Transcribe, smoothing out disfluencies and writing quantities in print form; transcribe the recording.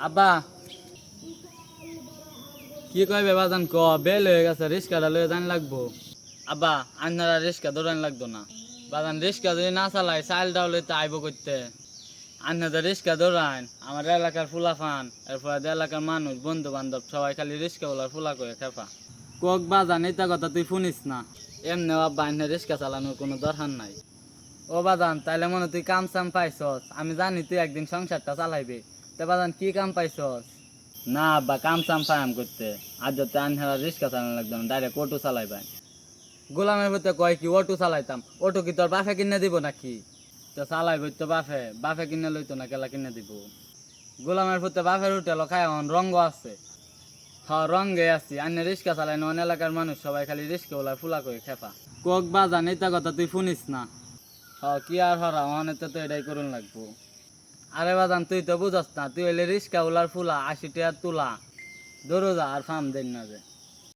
আব্বা কি কইবে বাজান ক বেল হয়ে গেছে রিস্কাটা লয়ে জান লাগবো। আব্বা আন্নারা রিস্কা দৌড়ান লাগতো না বাজান, রিস্কা যদি না চালাই চাইল ডাউলে তো আইব করতে। আন্নাদের রিস্কা দৌড়ান আমার এলাকার ফুলাফান এরপর এলাকার মানুষ বন্ধু বান্ধব সবাই খালি রিস্কা বলার ফুলা করে খেপা কক বাজান এটা কথা তুই শুনিস না। এমনি আব্বা আন্না রিস্কা চালানোর কোনো দরকার নাই। ও বাজান তাইলে মনে তুই কাম চাম পাইছস, আমি জানি তুই একদিন সংসারটা চালাইবে। তে বাজান কি কাম পাইছস? না আব্বা কাম চাম পাইম করতে, আজ যাতে আনহারা রিক্সা চালানো লাগতো না, ডাইরেক্ট অটো চালাইবাই। গোলামের ভিতরে কয় কি অটো চালাইতাম, অটো কি তোর বাপে কিনে দিব নাকি? তো চালাইব তো বাপে, বাপে কিনে লইতো না কেলা কিনে দিব। গোলামের ভিতরে বাপের হোটেল খায় এখন রঙ্গ আছে। হ্যাঁ রঙ্গে আছি, আন্নে রিক্সা চালাই নন এলাকার মানুষ সবাই খালি রিক্সা ওলা ফুলা করে খেপা কক বাজান এটা কথা তুই শুনিস না। হ্যাঁ কি আর হরা অনেতে তো এটাই করুন লাগবো। আরে বাজান তুই তো বুঝস না, তুই হইলে রিক্সা ওলার ফুলা 80 টাকা তুলা দৌড়ো যা আর ফার্ম দেন না যে।